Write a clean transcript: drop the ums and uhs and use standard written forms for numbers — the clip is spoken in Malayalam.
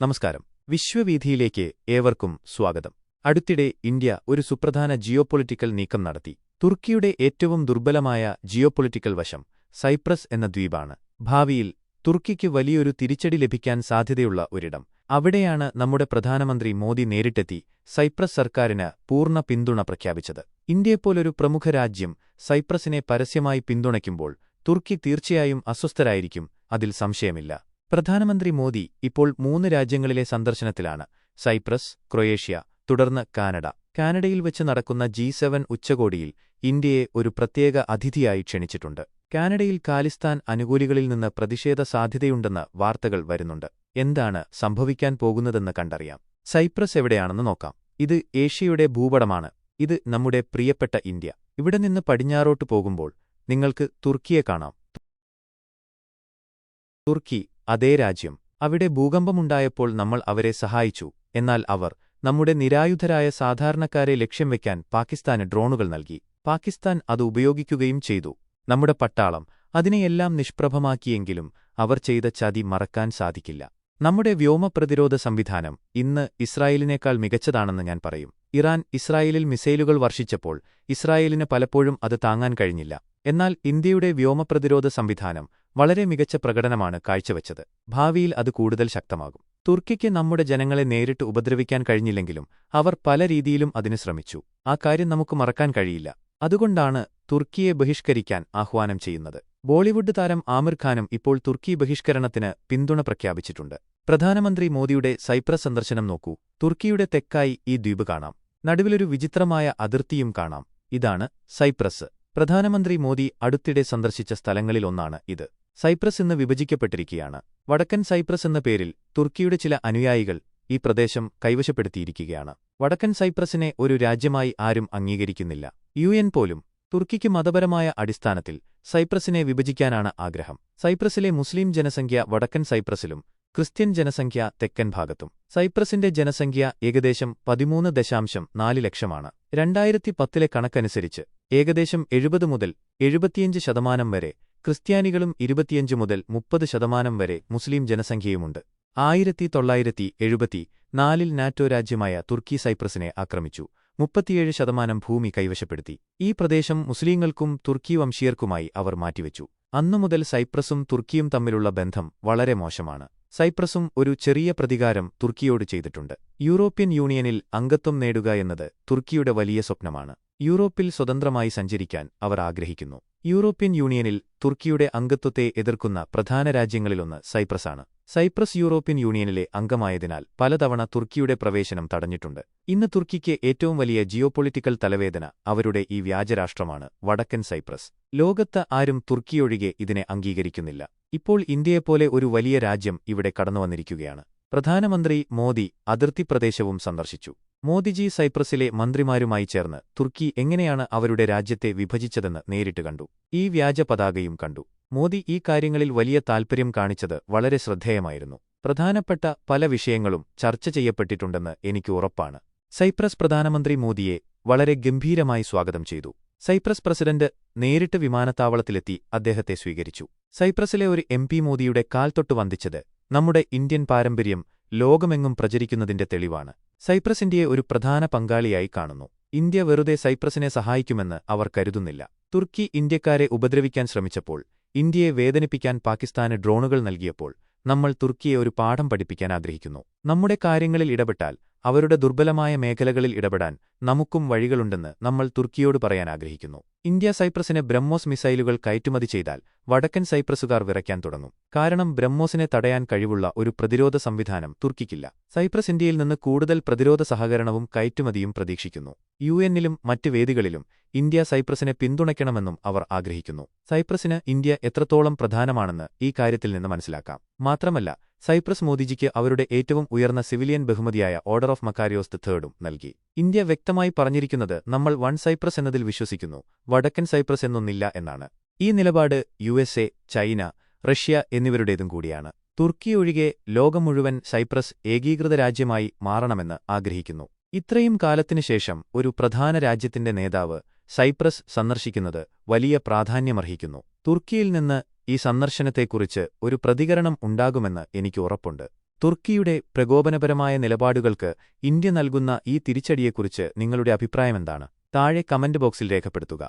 നമസ്കാരം. വിശ്വവീഥിയിലേക്ക് ഏവർക്കും സ്വാഗതം. അടുത്തിടെ ഇന്ത്യ ഒരു സുപ്രധാന ജിയോപൊളിറ്റിക്കൽ നീക്കം നടത്തി. തുർക്കിയുടെ ഏറ്റവും ദുർബലമായ ജിയോപൊളിറ്റിക്കൽ വശം സൈപ്രസ് എന്ന ദ്വീപാണ്. ഭാവിയിൽ തുർക്കിക്ക് വലിയൊരു തിരിച്ചടി ലഭിക്കാൻ സാധ്യതയുള്ള ഒരിടം. അവിടെയാണ് നമ്മുടെ പ്രധാനമന്ത്രി മോദി നേരിട്ടെത്തി സൈപ്രസ് സർക്കാരിന് പൂർണ്ണ പിന്തുണ പ്രഖ്യാപിച്ചത്. ഇന്ത്യയെപ്പോലൊരു പ്രമുഖ രാജ്യം സൈപ്രസിനെ പരസ്യമായി പിന്തുണയ്ക്കുമ്പോൾ തുർക്കി തീർച്ചയായും അസ്വസ്ഥരായിരിക്കും, അതിൽ സംശയമില്ല. പ്രധാനമന്ത്രി മോദി ഇപ്പോൾ 3 രാജ്യങ്ങളിലെ സന്ദർശനത്തിലാണ്: സൈപ്രസ്, ക്രൊയേഷ്യ, തുടർന്ന് കാനഡ. കാനഡയിൽ വെച്ച് നടക്കുന്ന G7 ഉച്ചകോടിയിൽ ഇന്ത്യയെ ഒരു പ്രത്യേക അതിഥിയായി ക്ഷണിച്ചിട്ടുണ്ട്. കാനഡയിൽ ഖാലിസ്ഥാൻ അനുകൂലികളിൽ നിന്ന് പ്രതിഷേധ സാധ്യതയുണ്ടെന്ന് വാർത്തകൾ വരുന്നുണ്ട്. എന്താണ് സംഭവിക്കാൻ പോകുന്നതെന്ന് കണ്ടറിയാം. സൈപ്രസ് എവിടെയാണെന്ന് നോക്കാം. ഇത് ഏഷ്യയുടെ ഭൂപടമാണ്. ഇത് നമ്മുടെ പ്രിയപ്പെട്ട ഇന്ത്യ. ഇവിടെ നിന്ന് പടിഞ്ഞാറോട്ട് പോകുമ്പോൾ നിങ്ങൾക്ക് തുർക്കിയെ കാണാം. തുർക്കി, അതേ രാജ്യം. അവിടെ ഭൂകമ്പമുണ്ടായപ്പോൾ നമ്മൾ അവരെ സഹായിച്ചു. എന്നാൽ അവർ നമ്മുടെ നിരായുധരായ സാധാരണക്കാരെ ലക്ഷ്യം വയ്ക്കാൻ പാകിസ്ഥാന് ഡ്രോണുകൾ നൽകി. പാകിസ്ഥാൻ അത് ഉപയോഗിക്കുകയും ചെയ്തു. നമ്മുടെ പട്ടാളം അതിനെയെല്ലാം നിഷ്പ്രഭമാക്കിയെങ്കിലും അവർ ചെയ്ത ചതി മറക്കാൻ സാധിക്കില്ല. നമ്മുടെ വ്യോമപ്രതിരോധ സംവിധാനം ഇന്ന് ഇസ്രായേലിനേക്കാൾ മികച്ചതാണെന്ന് ഞാൻ പറയും. ഇറാൻ ഇസ്രായേലിൽ മിസൈലുകൾ വർഷിച്ചപ്പോൾ ഇസ്രായേലിന് പലപ്പോഴും അത് താങ്ങാൻ കഴിഞ്ഞില്ല. എന്നാൽ ഇന്ത്യയുടെ വ്യോമപ്രതിരോധ സംവിധാനം വളരെ മികച്ച പ്രകടനമാണ് കാഴ്ചവെച്ചത്. ഭാവിയിൽ അത് കൂടുതൽ ശക്തമാകും. തുർക്കിക്ക് നമ്മുടെ ജനങ്ങളെ നേരിട്ട് ഉപദ്രവിക്കാൻ കഴിഞ്ഞില്ലെങ്കിലും അവർ പല രീതിയിലും അതിന് ശ്രമിച്ചു. ആ കാര്യം നമുക്ക് മറക്കാൻ കഴിയില്ല. അതുകൊണ്ടാണ് തുർക്കിയെ ബഹിഷ്കരിക്കാൻ ആഹ്വാനം ചെയ്യുന്നത്. ബോളിവുഡ് താരം ആമിർ ഖാനും ഇപ്പോൾ തുർക്കി ബഹിഷ്കരണത്തിന് പിന്തുണ പ്രഖ്യാപിച്ചിട്ടുണ്ട്. പ്രധാനമന്ത്രി മോദിയുടെ സൈപ്രസ് സന്ദർശനം നോക്കൂ. തുർക്കിയുടെ തെക്കായി ഈ ദ്വീപ് കാണാം. നടുവിലൊരു വിചിത്രമായ അതിർത്തിയും കാണാം. ഇതാണ് സൈപ്രസ്. പ്രധാനമന്ത്രി മോദി അടുത്തിടെ സന്ദർശിച്ച സ്ഥലങ്ങളിലൊന്നാണ് ഇത്. സൈപ്രസ് ഇന്ന് വിഭജിക്കപ്പെട്ടിരിക്കുകയാണ്. വടക്കൻ സൈപ്രസ് എന്ന പേരിൽ തുർക്കിയുടെ ചില അനുയായികൾ ഈ പ്രദേശം കൈവശപ്പെടുത്തിയിരിക്കുകയാണ്. വടക്കൻ സൈപ്രസിനെ ഒരു രാജ്യമായി ആരും അംഗീകരിക്കുന്നില്ല. UN പോലും. തുർക്കിക്ക് മതപരമായ അടിസ്ഥാനത്തിൽ സൈപ്രസിനെ വിഭജിക്കാനാണ് ആഗ്രഹം. സൈപ്രസിലെ മുസ്ലിം ജനസംഖ്യ വടക്കൻ സൈപ്രസിലും ക്രിസ്ത്യൻ ജനസംഖ്യ തെക്കൻ ഭാഗത്തും. സൈപ്രസിന്റെ ജനസംഖ്യ ഏകദേശം 13.4 ലക്ഷമാണ്. 2010 കണക്കനുസരിച്ച് ഏകദേശം 70 മുതൽ 75% വരെ ക്രിസ്ത്യാനികളും 25 മുതൽ 30% വരെ മുസ്ലിം ജനസംഖ്യയുമുണ്ട്. 1974 നാറ്റോ രാജ്യമായ തുർക്കി സൈപ്രസിനെ ആക്രമിച്ചു. 37% ഭൂമി കൈവശപ്പെടുത്തി. ഈ പ്രദേശം മുസ്ലിങ്ങൾക്കും തുർക്കി വംശീയർക്കുമായി അവർ മാറ്റിവെച്ചു. അന്നുമുതൽ സൈപ്രസും തുർക്കിയും തമ്മിലുള്ള ബന്ധം വളരെ മോശമാണ്. സൈപ്രസും ഒരു ചെറിയ പ്രതികാരം തുർക്കിയോട് ചെയ്തിട്ടുണ്ട്. യൂറോപ്യൻ യൂണിയനിൽ അംഗത്വം നേടുക എന്നത് തുർക്കിയുടെ വലിയ സ്വപ്നമാണ്. യൂറോപ്പിൽ സ്വതന്ത്രമായി സഞ്ചരിക്കാൻ അവർ ആഗ്രഹിക്കുന്നു. യൂറോപ്യൻ യൂണിയനിൽ തുർക്കിയുടെ അംഗത്വത്തെ എതിർക്കുന്ന പ്രധാന രാജ്യങ്ങളിലൊന്ന് സൈപ്രസാണ്. സൈപ്രസ് യൂറോപ്യൻ യൂണിയനിലെ അംഗമായതിനാൽ പലതവണ തുർക്കിയുടെ പ്രവേശനം തടഞ്ഞിട്ടുണ്ട്. ഇന്ന് തുർക്കിക്ക് ഏറ്റവും വലിയ ജിയോപൊളിറ്റിക്കൽ തലവേദന അവരുടെ ഈ വ്യാജരാഷ്ട്രമാണ് വടക്കൻ സൈപ്രസ്. ലോകത്ത് ആരും തുർക്കിയൊഴികെ ഇതിനെ അംഗീകരിക്കുന്നില്ല. ഇപ്പോൾ ഇന്ത്യയെപ്പോലെ ഒരു വലിയ രാജ്യം ഇവിടെ കടന്നുവന്നിരിക്കുകയാണ്. പ്രധാനമന്ത്രി മോദി അതിർത്തി പ്രദേശവും സന്ദർശിച്ചു. മോദിജി സൈപ്രസിലെ മന്ത്രിമാരുമായി ചേർന്ന് തുർക്കി എങ്ങനെയാണ് അവരുടെ രാജ്യത്തെ വിഭജിച്ചതെന്ന് നേരിട്ട് കണ്ടു. ഈ വ്യാജ പതാകയും കണ്ടു. മോദി ഈ കാര്യങ്ങളിൽ വലിയ താൽപര്യം കാണിച്ചത് വളരെ ശ്രദ്ധേയമായിരുന്നു. പ്രധാനപ്പെട്ട പല വിഷയങ്ങളും ചർച്ച ചെയ്യപ്പെട്ടിട്ടുണ്ടെന്ന് എനിക്ക് ഉറപ്പാണ്. സൈപ്രസ് പ്രധാനമന്ത്രി മോദിയെ വളരെ ഗംഭീരമായി സ്വാഗതം ചെയ്തു. സൈപ്രസ് പ്രസിഡന്റ് നേരിട്ട് വിമാനത്താവളത്തിലെത്തി അദ്ദേഹത്തെ സ്വീകരിച്ചു. സൈപ്രസിലെ ഒരു MP മോദിയുടെ കാൽ തൊട്ട് വന്ദിച്ചത് നമ്മുടെ ഇന്ത്യൻ പാരമ്പര്യം ലോകമെങ്ങും പ്രചരിക്കുന്നതിന്റെ തെളിവാണ്. സൈപ്രസ് ഇന്ത്യയെ ഒരു പ്രധാന പങ്കാളിയായി കാണുന്നു. ഇന്ത്യ വെറുതെ സൈപ്രസിനെ സഹായിക്കുമെന്ന് അവർ കരുതുന്നില്ല. തുർക്കി ഇന്ത്യക്കാരെ ഉപദ്രവിക്കാൻ ശ്രമിച്ചപ്പോൾ, ഇന്ത്യയെ വേദനിപ്പിക്കാൻ പാകിസ്ഥാന് ഡ്രോണുകൾ നൽകിയപ്പോൾ നമ്മൾ തുർക്കിയെ ഒരു പാഠം പഠിപ്പിക്കാൻ ആഗ്രഹിക്കുന്നു. നമ്മുടെ കാര്യങ്ങളിൽ ഇടപെട്ടാൽ അവരുടെ ദുർബലമായ മേഖലകളിൽ ഇടപെടാൻ നമുക്കും വഴികളുണ്ടെന്ന് നമ്മൾ തുർക്കിയോട് പറയാൻ ആഗ്രഹിക്കുന്നു. ഇന്ത്യ സൈപ്രസിന് ബ്രഹ്മോസ് മിസൈലുകൾ കയറ്റുമതി ചെയ്താൽ വടക്കൻ സൈപ്രസുകാർ വിറയ്ക്കാൻ തുടങ്ങും. കാരണം ബ്രഹ്മോസിനെ തടയാൻ കഴിവുള്ള ഒരു പ്രതിരോധ സംവിധാനം തുർക്കിക്കില്ല. സൈപ്രസ് ഇന്ത്യയിൽ നിന്ന് കൂടുതൽ പ്രതിരോധ സഹകരണവും കയറ്റുമതിയും പ്രതീക്ഷിക്കുന്നു. UN-ലും മറ്റ് വേദികളിലും ഇന്ത്യ സൈപ്രസിനെ പിന്തുണയ്ക്കണമെന്നും അവർ ആഗ്രഹിക്കുന്നു. സൈപ്രസിന് ഇന്ത്യ എത്രത്തോളം പ്രധാനമാണെന്ന് ഈ കാര്യത്തിൽ നിന്ന് മനസ്സിലാക്കാം. മാത്രമല്ല, സൈപ്രസ് മോദിജിക്ക് അവരുടെ ഏറ്റവും ഉയർന്ന സിവിലിയൻ ബഹുമതിയായ ഓർഡർ ഓഫ് മക്കാരിയോസ് III നൽകി. ഇന്ത്യ വ്യക്തമായി പറഞ്ഞിരിക്കുന്നത് നമ്മൾ വൺ സൈപ്രസ് എന്നതിൽ വിശ്വസിക്കുന്നു, വടക്കൻ സൈപ്രസ് എന്നൊന്നില്ല എന്നാണ്. ഈ നിലപാട് USA, ചൈന, റഷ്യ എന്നിവരുടേതും കൂടിയാണ്. തുർക്കി ഒഴികെ ലോകം മുഴുവൻ സൈപ്രസ് ഏകീകൃത രാജ്യമായി മാറണമെന്ന് ആഗ്രഹിക്കുന്നു. ഇത്രയും കാലത്തിനുശേഷം ഒരു പ്രധാന രാജ്യത്തിന്റെ നേതാവ് സൈപ്രസ് സന്ദർശിക്കുന്നത് വലിയ പ്രാധാന്യമർഹിക്കുന്നു. തുർക്കിയിൽ നിന്ന് ഈ സന്ദർശനത്തെക്കുറിച്ച് ഒരു പ്രതികരണം ഉണ്ടാകുമെന്ന് എനിക്ക് ഉറപ്പുണ്ട്. തുർക്കിയുടെ പ്രകോപനപരമായ നിലപാടുകൾക്ക് ഇന്ത്യ നൽകുന്ന ഈ തിരിച്ചടിയെക്കുറിച്ച് നിങ്ങളുടെ അഭിപ്രായമെന്താണ്? താഴെ കമന്റ് ബോക്സിൽ രേഖപ്പെടുത്തുക.